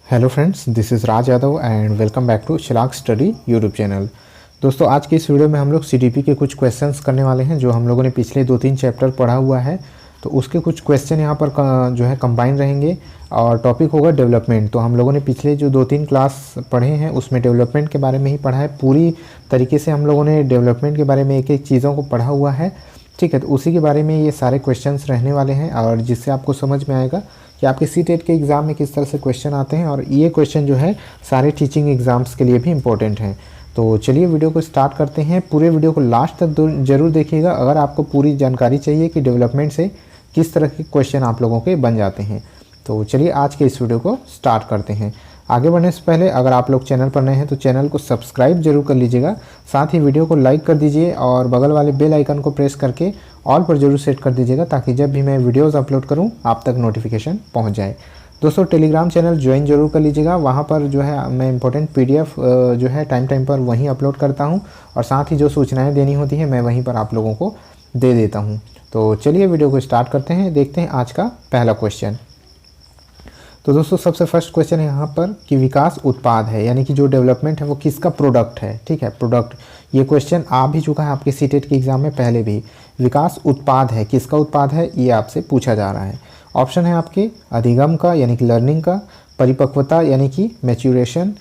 Hello friends, this is Raj Yadav and welcome back to Chirag study YouTube channel. दोस्तों, आज की इस वीडियो में हम लोग सीडीपी के कुछ क्वेश्चंस करने वाले हैं जो हम लोगों ने पिछले 2-3 चैप्टर पढ़ा हुआ है। तो उसके कुछ क्वेश्चन यहाँ पर जो है कंबाइन रहेंगे और टॉपिक होगा डेवलपमेंट। तो हम लोगों ने पिछले जो 2-3 क्लास पढ़े हैं उसमें डेवलपमेंट के बारे में ही पढ़ा है। पूरी तरीके से हम लोगों ने डेवलपमेंट के बारे में एक एक चीज़ों को पढ़ा हुआ है। ठीक है, तो उसी के बारे में ये सारे क्वेश्चंस रहने वाले हैं और जिससे आपको समझ में आएगा कि आपके सीटेट के एग्ज़ाम में किस तरह से क्वेश्चन आते हैं। और ये क्वेश्चन जो है सारे टीचिंग एग्ज़ाम्स के लिए भी इम्पोर्टेंट हैं। तो चलिए वीडियो को स्टार्ट करते हैं। पूरे वीडियो को लास्ट तक ज़रूर देखिएगा अगर आपको पूरी जानकारी चाहिए कि डेवलपमेंट से किस तरह के क्वेश्चन आप लोगों के बन जाते हैं। तो चलिए आज के इस वीडियो को स्टार्ट करते हैं। आगे बढ़ने से पहले अगर आप लोग चैनल पर नए हैं तो चैनल को सब्सक्राइब जरूर कर लीजिएगा, साथ ही वीडियो को लाइक कर दीजिए और बगल वाले बेल आइकन को प्रेस करके ऑल पर जरूर सेट कर दीजिएगा ताकि जब भी मैं वीडियोस अपलोड करूं आप तक नोटिफिकेशन पहुंच जाए। दोस्तों, टेलीग्राम चैनल ज्वाइन जरूर कर लीजिएगा। वहां पर जो है मैं इंपॉर्टेंट पीडीएफ जो है टाइम पर वहीं अपलोड करता हूँ और साथ ही जो सूचनाएँ देनी होती हैं मैं वहीं पर आप लोगों को दे देता हूँ। तो चलिए वीडियो को स्टार्ट करते हैं। देखते हैं आज का पहला क्वेश्चन। तो दोस्तों, सबसे फर्स्ट क्वेश्चन है यहाँ पर कि विकास उत्पाद है, यानी कि जो डेवलपमेंट है वो किसका प्रोडक्ट है। ठीक है, प्रोडक्ट। ये क्वेश्चन आ भी चुका है आपके सीटेट के एग्जाम में पहले भी। विकास उत्पाद है, किसका उत्पाद है ये आपसे पूछा जा रहा है। ऑप्शन है आपके अधिगम का यानी कि लर्निंग का, परिपक्वता यानी कि मैच्योरेशन,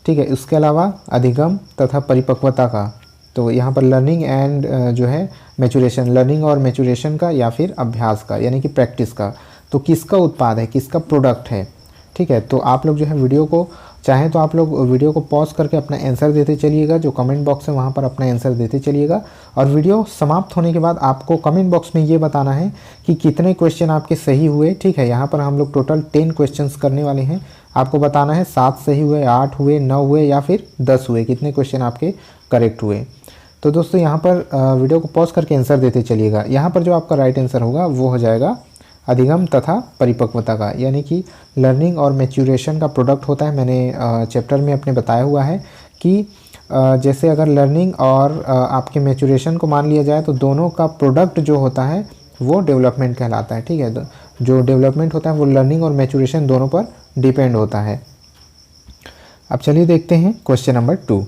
ठीक है, उसके अलावा अधिगम तथा परिपक्वता का। तो यहाँ पर लर्निंग एंड जो है मैच्योरेशन, लर्निंग और मैच्योरेशन का या फिर अभ्यास का यानी कि प्रैक्टिस का। तो किसका उत्पाद है, किसका प्रोडक्ट है। ठीक है, तो आप लोग जो है वीडियो को चाहें तो आप लोग वीडियो को पॉज करके अपना आंसर देते चलिएगा। जो कमेंट बॉक्स है वहाँ पर अपना आंसर देते चलिएगा और वीडियो समाप्त होने के बाद आपको कमेंट बॉक्स में ये बताना है कि कितने क्वेश्चन आपके सही हुए। ठीक है, यहाँ पर हम लोग टोटल 10 क्वेश्चंस करने वाले हैं। आपको बताना है 7 सही हुए, 8 हुए, 9 हुए या फिर 10 हुए, कितने क्वेश्चन आपके करेक्ट हुए। तो दोस्तों, यहाँ पर वीडियो को पॉज करके आंसर देते चलिएगा। यहाँ पर जो आपका राइट आंसर होगा वो हो जाएगा अधिगम तथा परिपक्वता का, यानी कि लर्निंग और मैच्योरेशन का प्रोडक्ट होता है। मैंने चैप्टर में अपने बताया हुआ है कि जैसे अगर लर्निंग और आपके मैच्योरेशन को मान लिया जाए तो दोनों का प्रोडक्ट जो होता है वो डेवलपमेंट कहलाता है। ठीक है, जो डेवलपमेंट होता है वो लर्निंग और मैच्योरेशन दोनों पर डिपेंड होता है। अब चलिए देखते हैं क्वेश्चन नंबर 2।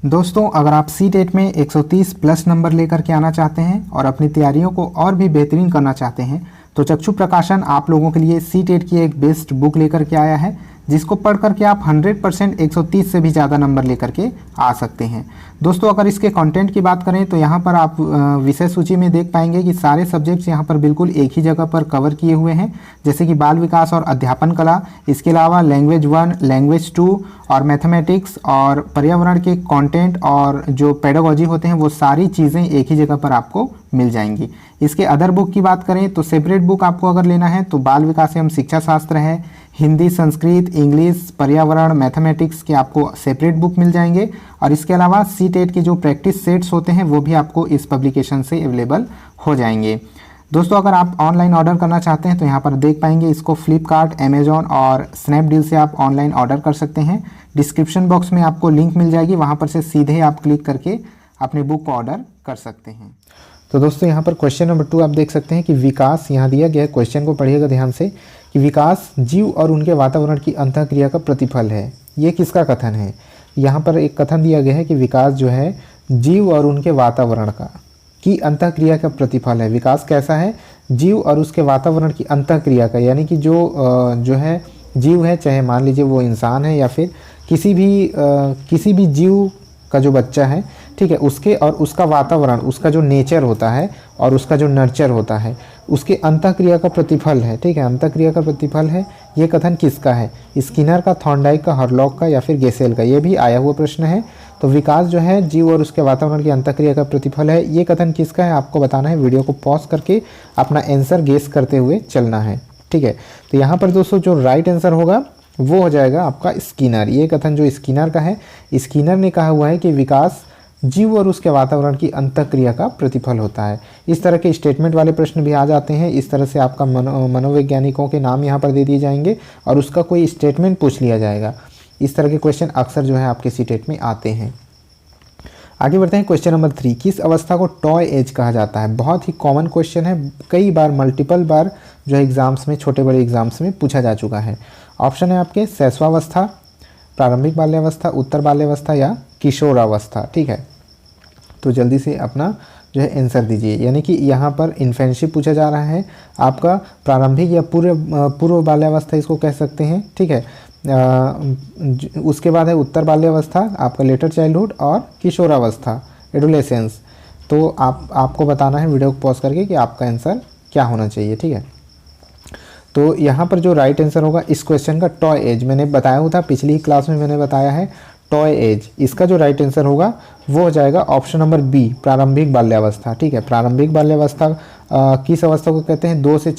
दोस्तों, अगर आप सीटेट में 130 प्लस नंबर लेकर के आना चाहते हैं और अपनी तैयारियों को और भी बेहतरीन करना चाहते हैं तो चक्षु प्रकाशन आप लोगों के लिए सीटेट की एक बेस्ट बुक लेकर के आया है जिसको पढ़ करके आप 100% 130 से भी ज़्यादा नंबर लेकर के आ सकते हैं। दोस्तों, अगर इसके कंटेंट की बात करें तो यहाँ पर आप विषय सूची में देख पाएंगे कि सारे सब्जेक्ट्स यहाँ पर बिल्कुल एक ही जगह पर कवर किए हुए हैं, जैसे कि बाल विकास और अध्यापन कला, इसके अलावा लैंग्वेज 1, लैंग्वेज 2 और मैथमेटिक्स और पर्यावरण के कंटेंट और जो पेडागोजी होते हैं वो सारी चीज़ें एक ही जगह पर आपको मिल जाएंगी। इसके अदर बुक की बात करें तो सेपरेट बुक आपको अगर लेना है तो बाल विकास एवं शिक्षा शास्त्र है, हिंदी, संस्कृत, इंग्लिश, पर्यावरण, मैथमेटिक्स के आपको सेपरेट बुक मिल जाएंगे और इसके अलावा सीटेट के जो प्रैक्टिस सेट्स होते हैं वो भी आपको इस पब्लिकेशन से अवेलेबल हो जाएंगे। दोस्तों, अगर आप ऑनलाइन ऑर्डर करना चाहते हैं तो यहाँ पर देख पाएंगे इसको फ्लिपकार्ट, अमेजॉन और स्नैपडील से आप ऑनलाइन ऑर्डर कर सकते हैं। डिस्क्रिप्शन बॉक्स में आपको लिंक मिल जाएगी, वहाँ पर से सीधे आप क्लिक करके अपने बुक को ऑर्डर कर सकते हैं। तो दोस्तों, यहाँ पर क्वेश्चन नंबर 2 आप देख सकते हैं कि विकास यहाँ दिया गया है। क्वेश्चन को पढ़िएगा ध्यान से कि विकास जीव और उनके वातावरण की अंतःक्रिया का प्रतिफल है। ये किसका कथन है। यहाँ पर एक कथन दिया गया है कि विकास जो है जीव और उनके वातावरण की अंतःक्रिया का प्रतिफल है। विकास कैसा है, जीव और उसके वातावरण की अंतःक्रिया का, यानी कि जो है जीव है, चाहे मान लीजिए वो इंसान है या फिर किसी भी जीव का जो बच्चा है, ठीक है, उसके और उसका वातावरण, उसका जो नेचर होता है और उसका जो नर्चर होता है उसके अंतःक्रिया का प्रतिफल है। ठीक है, अंतःक्रिया का प्रतिफल है। ये कथन किसका है, स्किनर का, थॉर्नडाइक का, हरलॉक का या फिर गेसेल का। ये भी आया हुआ प्रश्न है। तो विकास जो है जीव और उसके वातावरण की अंतःक्रिया का प्रतिफल है। ये कथन किसका है आपको बताना है। वीडियो को पॉज करके अपना आंसर गेस करते हुए चलना है। ठीक है, तो यहाँ पर दोस्तों जो राइट आंसर होगा वो हो जाएगा आपका स्किनर। ये कथन जो स्किनर का है, स्किनर ने कहा हुआ है कि विकास जीव और उसके वातावरण की अंतःक्रिया का प्रतिफल होता है। इस तरह के स्टेटमेंट वाले प्रश्न भी आ जाते हैं। इस तरह से आपका मनोवैज्ञानिकों के नाम यहाँ पर दे दिए जाएंगे और उसका कोई स्टेटमेंट पूछ लिया जाएगा। इस तरह के क्वेश्चन अक्सर जो है आपके सीटेट में आते हैं। आगे बढ़ते हैं क्वेश्चन नंबर 3। किस अवस्था को टॉय एज कहा जाता है। बहुत ही कॉमन क्वेश्चन है, कई बार मल्टीपल बार जो है एग्जाम्स में, छोटे बड़े एग्जाम्स में पूछा जा चुका है। ऑप्शन है आपके शैशवावस्था, प्रारंभिक बाल्यावस्था, उत्तर बाल्यावस्था या किशोरावस्था। ठीक है, तो जल्दी से अपना जो है आंसर दीजिए। यानी कि यहाँ पर इन्फेंटशिप पूछा जा रहा है, आपका प्रारंभिक या पूर्व बाल्यावस्था इसको कह सकते हैं। ठीक है, उसके बाद है उत्तर बाल्यावस्था, आपका लेटर चाइल्डहुड, और किशोरावस्था एडोलेसेंस। तो आपको बताना है वीडियो को पॉज करके कि आपका आंसर क्या होना चाहिए। ठीक है, तो यहाँ पर जो राइट आंसर होगा इस क्वेश्चन का टॉय एज, मैंने बताया हुआ था पिछली ही क्लास में, मैंने बताया है टॉय एज। इसका जो राइट आंसर होगा वो हो जाएगा ऑप्शन नंबर बी, प्रारंभिक बाल्यावस्था। ठीक है, प्रारंभिक बाल्यावस्था किस अवस्था को कहते हैं? 2 से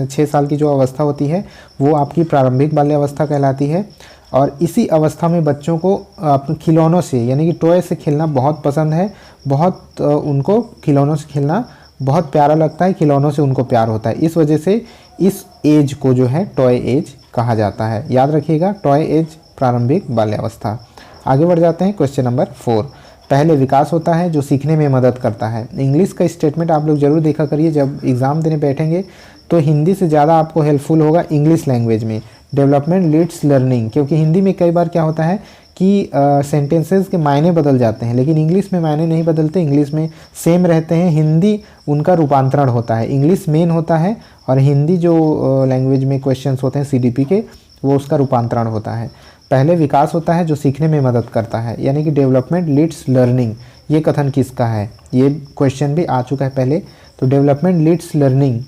6 साल की जो अवस्था होती है वो आपकी प्रारंभिक बाल्यावस्था कहलाती है। और इसी अवस्था में बच्चों को अपने खिलौनों से यानी कि टॉय से खेलना बहुत पसंद है, बहुत उनको खिलौनों से खेलना बहुत प्यारा लगता है, खिलौनों से उनको प्यार होता है। इस वजह से इस एज को जो है टॉय एज कहा जाता है। याद रखिएगा, टॉय एज प्रारंभिक बाल्यावस्था। आगे बढ़ जाते हैं क्वेश्चन नंबर 4। पहले विकास होता है जो सीखने में मदद करता है। इंग्लिश का स्टेटमेंट आप लोग जरूर देखा करिए, जब एग्ज़ाम देने बैठेंगे तो हिंदी से ज़्यादा आपको हेल्पफुल होगा इंग्लिश लैंग्वेज में। डेवलपमेंट लीड्स लर्निंग, क्योंकि हिंदी में कई बार क्या होता है कि सेंटेंसेस के मायने बदल जाते हैं, लेकिन इंग्लिश में मायने नहीं बदलते, इंग्लिश में सेम रहते हैं, हिंदी उनका रूपांतरण होता है। इंग्लिश मेन होता है और हिंदी जो लैंग्वेज में क्वेश्चंस होते हैं CDP के, वो उसका रूपांतरण होता है। पहले विकास होता है जो सीखने में मदद करता है, यानी कि डेवलपमेंट लीड्स लर्निंग। ये कथन किसका है? ये क्वेश्चन भी आ चुका है पहले। तो डेवलपमेंट लीड्स लर्निंग,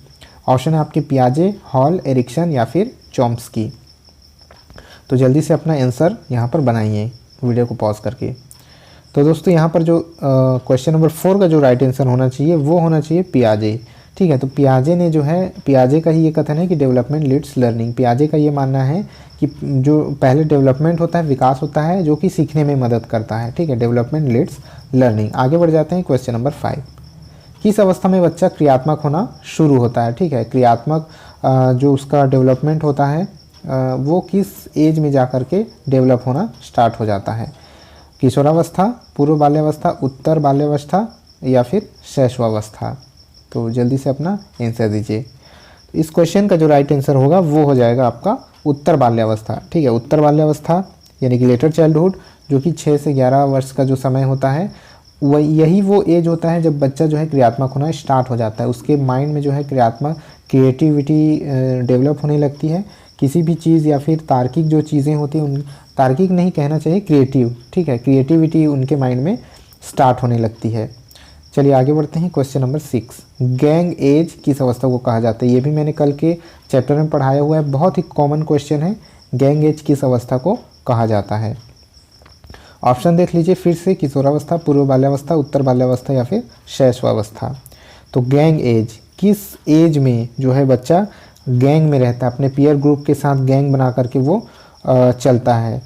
ऑप्शन है आपके पियाजे, हॉल, एरिक्सन या फिर चॉम्स्की। तो जल्दी से अपना आंसर यहाँ पर बनाइए वीडियो को पॉज करके। तो दोस्तों यहाँ पर जो क्वेश्चन नंबर 4 का जो राइट आंसर होना चाहिए वो होना चाहिए पियाजे। ठीक है, तो पियाजे ने जो है, पियाजे का ही ये कथन है कि डेवलपमेंट लीड्स लर्निंग। पियाजे का ये मानना है कि जो पहले डेवलपमेंट होता है, विकास होता है जो कि सीखने में मदद करता है। ठीक है, डेवलपमेंट लीड्स लर्निंग। आगे बढ़ जाते हैं क्वेश्चन नंबर 5। किस अवस्था में बच्चा क्रियात्मक होना शुरू होता है? ठीक है, क्रियात्मक जो उसका डेवलपमेंट होता है वो किस एज में जाकर के डेवलप होना स्टार्ट हो जाता है? किशोरावस्था, पूर्व बाल्यावस्था, उत्तर बाल्यावस्था या फिर शैशवावस्था? तो जल्दी से अपना आंसर दीजिए। इस क्वेश्चन का जो राइट आंसर होगा वो हो जाएगा आपका उत्तर बाल्यावस्था। ठीक है, उत्तर बाल्यावस्था यानी कि लेटर चाइल्डहुड, जो कि 6 से 11 वर्ष का जो समय होता है, यही वो एज होता है जब बच्चा जो है क्रियात्मक होना स्टार्ट हो जाता है। उसके माइंड में जो है क्रिएटिविटी डेवलप होने लगती है। किसी भी चीज़ या फिर तार्किक जो चीज़ें होती हैं, उन तार्किक नहीं कहना चाहिए, क्रिएटिव। ठीक है, क्रिएटिविटी उनके माइंड में स्टार्ट होने लगती है। चलिए आगे बढ़ते हैं क्वेश्चन नंबर 6। गैंग एज किस अवस्था को कहा जाता है? ये भी मैंने कल के चैप्टर में पढ़ाया हुआ है, बहुत ही कॉमन क्वेश्चन है। गैंग एज किस अवस्था को कहा जाता है? ऑप्शन देख लीजिए फिर से, किशोरावस्था, पूर्व बाल्यावस्था, उत्तर बाल्यावस्था या फिर शैशवावस्था। तो गैंग एज, किस एज में जो है बच्चा गैंग में रहता है, अपने पीयर ग्रुप के साथ गैंग बना करके वो चलता है?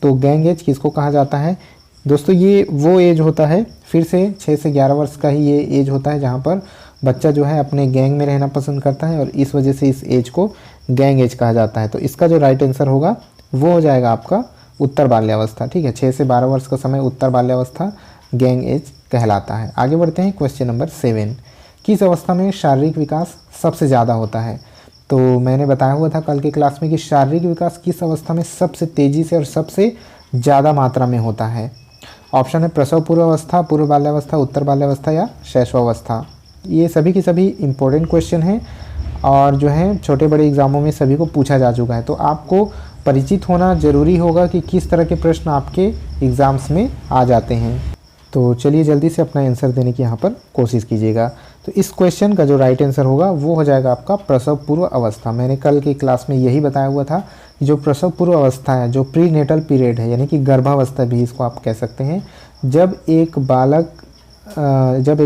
तो गैंग एज किसको कहा जाता है? दोस्तों ये वो एज होता है, फिर से 6 से 11 वर्ष का ही ये एज होता है जहाँ पर बच्चा जो है अपने गैंग में रहना पसंद करता है, और इस वजह से इस एज को गैंग एज कहा जाता है। तो इसका जो राइट आंसर होगा वो हो जाएगा आपका उत्तर बाल्यावस्था। ठीक है, 6 से 12 वर्ष का समय उत्तर बाल्यावस्था गैंग एज कहलाता है। आगे बढ़ते हैं क्वेश्चन नंबर 7। किस अवस्था में शारीरिक विकास सबसे ज़्यादा होता है? तो मैंने बताया हुआ था कल के क्लास में कि शारीरिक विकास किस अवस्था में सबसे तेज़ी से और सबसे ज़्यादा मात्रा में होता है? ऑप्शन है प्रसव पूर्व अवस्था, पूर्व बाल्यावस्था, उत्तर बाल्यावस्था या शैशवावस्था। ये सभी के सभी इम्पोर्टेंट क्वेश्चन हैं और जो है छोटे बड़े एग्ज़ामों में सभी को पूछा जा चुका है। तो आपको परिचित होना ज़रूरी होगा कि किस तरह के प्रश्न आपके एग्ज़ाम्स में आ जाते हैं। तो चलिए जल्दी से अपना आंसर देने की यहाँ पर कोशिश कीजिएगा। तो इस क्वेश्चन का जो राइट आंसर होगा वो हो जाएगा आपका प्रसव पूर्व अवस्था। मैंने कल की क्लास में यही बताया हुआ था कि जो प्रसव पूर्व अवस्था है, जो प्री नेटल पीरियड है, यानी कि गर्भावस्था भी इसको आप कह सकते हैं, जब एक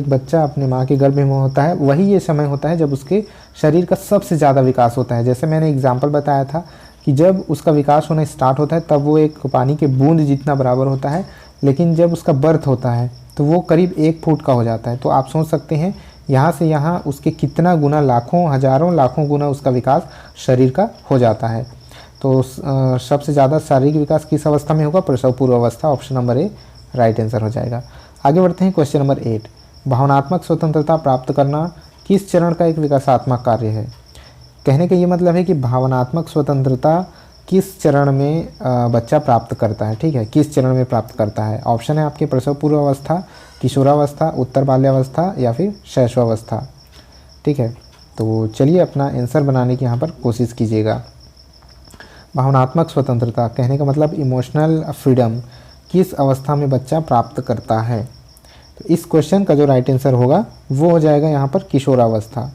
बच्चा अपने माँ के गर्भ में होता है, वही ये समय होता है जब उसके शरीर का सबसे ज़्यादा विकास होता है। जैसे मैंने एग्जाम्पल बताया था कि जब उसका विकास होना स्टार्ट होता है तब वो एक पानी के बूंद जितना बराबर होता है, लेकिन जब उसका बर्थ होता है तो वो करीब 1 फुट का हो जाता है। तो आप सोच सकते हैं यहाँ से यहाँ उसके कितना गुना, लाखों हजारों लाखों गुना उसका विकास शरीर का हो जाता है। तो सबसे ज़्यादा शारीरिक विकास किस अवस्था में होगा? प्रसव पूर्व अवस्था। Option number A right answer हो जाएगा। आगे बढ़ते हैं क्वेश्चन नंबर 8। भावनात्मक स्वतंत्रता प्राप्त करना किस चरण का एक विकासात्मक कार्य है? कहने का ये मतलब है कि भावनात्मक स्वतंत्रता किस चरण में बच्चा प्राप्त करता है, ठीक है, किस चरण में प्राप्त करता है। ऑप्शन है आपके प्रसव पूर्व अवस्था, किशोरावस्था, उत्तर बाल्यावस्था या फिर शैशवावस्था, ठीक है। तो चलिए अपना आंसर बनाने की यहाँ पर कोशिश कीजिएगा। भावनात्मक स्वतंत्रता कहने का मतलब इमोशनल फ्रीडम किस अवस्था में बच्चा प्राप्त करता है। तो इस क्वेश्चन का जो राइट आंसर होगा वो हो जाएगा यहाँ पर किशोरावस्था।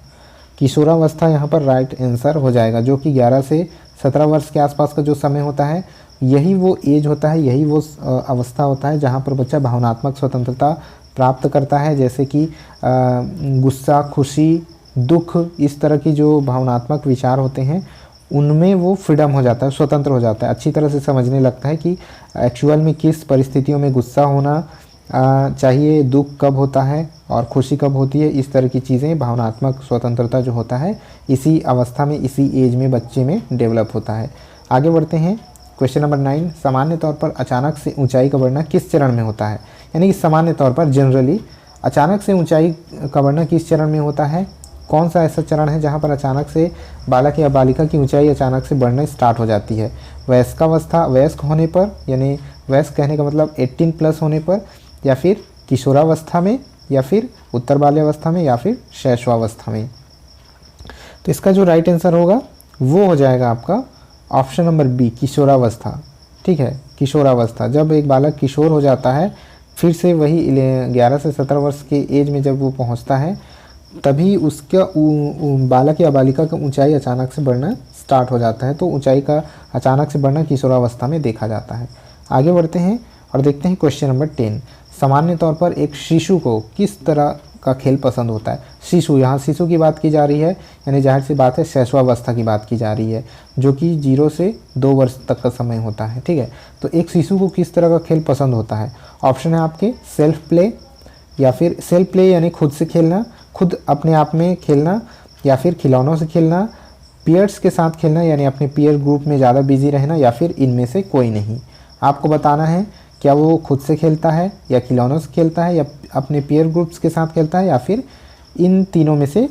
किशोरावस्था यहाँ पर राइट आंसर हो जाएगा, जो कि 11 से 17 वर्ष के आसपास का जो समय होता है, यही वो एज होता है, यही वो अवस्था होता है जहाँ पर बच्चा भावनात्मक स्वतंत्रता प्राप्त करता है। जैसे कि गुस्सा, खुशी, दुख, इस तरह की जो भावनात्मक विचार होते हैं उनमें वो फ्रीडम हो जाता है, स्वतंत्र हो जाता है, अच्छी तरह से समझने लगता है कि एक्चुअल में किस परिस्थितियों में गुस्सा होना चाहिए, दुख कब होता है और खुशी कब होती है। इस तरह की चीज़ें, भावनात्मक स्वतंत्रता जो होता है इसी अवस्था में, इसी एज में बच्चे में डेवलप होता है। आगे बढ़ते हैं क्वेश्चन नंबर 9। सामान्य तौर पर अचानक से ऊंचाई का बढ़ना किस चरण में होता है। यानी कि सामान्य तौर पर जनरली अचानक से ऊंचाई का बढ़ना किस चरण में होता है। कौन सा ऐसा चरण है जहाँ पर अचानक से बालक या बालिका की ऊंचाई अचानक से बढ़ना स्टार्ट हो जाती है। वयस्कावस्था, वयस्क होने पर, यानी वयस्क कहने का मतलब 18 प्लस होने पर, या फिर किशोरावस्था में, या फिर उत्तर बाल्यावस्था में, या फिर शैशवावस्था में। तो इसका जो राइट आंसर होगा वो हो जाएगा आपका ऑप्शन नंबर बी, किशोरावस्था, ठीक है। किशोरावस्था, जब एक बालक किशोर हो जाता है, फिर से वही 11 से 17 वर्ष के एज में जब वो पहुंचता है, तभी उसका बालक या बालिका का ऊंचाई अचानक से बढ़ना स्टार्ट हो जाता है। तो ऊंचाई का अचानक से बढ़ना किशोरावस्था में देखा जाता है। आगे बढ़ते हैं और देखते हैं क्वेश्चन नंबर 10। सामान्य तौर पर एक शिशु को किस तरह का खेल पसंद होता है। शिशु, यहाँ शिशु की बात की जा रही है, यानी जाहिर सी बात है शैशवावस्था की बात की जा रही है, जो कि 0 से 2 वर्ष तक का समय होता है, ठीक है। तो एक शिशु को किस तरह का खेल पसंद होता है। ऑप्शन है आपके सेल्फ प्ले, या फिर सेल्फ प्ले यानी खुद से खेलना, खुद अपने आप में खेलना, या फिर खिलौनों से खेलना, पीयर्स के साथ खेलना यानी अपने पीयर ग्रुप में ज़्यादा बिजी रहना, या फिर इनमें से कोई नहीं। आपको बताना है क्या वो खुद से खेलता है, या खिलौनों से खेलता है, या अपने पीयर ग्रुप्स के साथ खेलता है, या फिर इन तीनों में से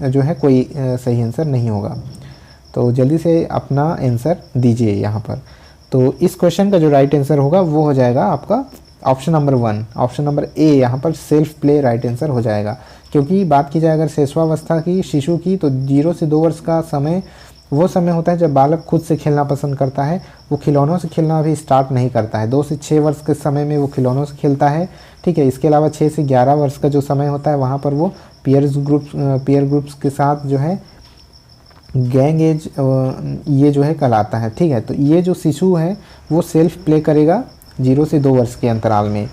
जो है कोई सही आंसर नहीं होगा। तो जल्दी से अपना आंसर दीजिए यहाँ पर। तो इस क्वेश्चन का जो राइट आंसर होगा वो हो जाएगा आपका option number 1, option number A, यहाँ पर सेल्फ प्ले राइट आंसर हो जाएगा। क्योंकि बात की जाए अगर शैशवावस्था की, शिशु की, तो 0 से 2 वर्ष का समय वो समय होता है जब बालक खुद से खेलना पसंद करता है, वो खिलौनों से खेलना अभी स्टार्ट नहीं करता है। 2 से 6 वर्ष के समय में वो खिलौनों से खेलता है, ठीक है। इसके अलावा 6 से 11 वर्ष का जो समय होता है वहाँ पर वो पीयर ग्रुप्स के साथ जो है गैंग एज ये जो है कहलाता है, ठीक है। तो ये जो शिशु है वो सेल्फ प्ले करेगा 0 से 2 वर्ष के अंतराल में।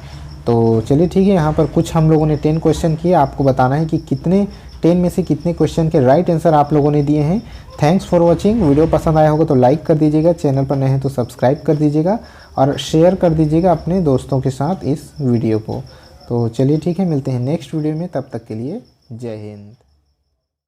तो चलिए ठीक है, यहाँ पर कुछ हम लोगों ने 10 क्वेश्चन किए, आपको बताना है कि कितने 10 में से कितने क्वेश्चन के राइट आंसर आप लोगों ने दिए हैं। Thanks for watching. वीडियो पसंद आया होगा तो लाइक कर दीजिएगा, चैनल पर नए हैं तो सब्सक्राइब कर दीजिएगा और शेयर कर दीजिएगा अपने दोस्तों के साथ इस वीडियो को। तो चलिए ठीक है, मिलते हैं नेक्स्ट वीडियो में, तब तक के लिए जय हिंद।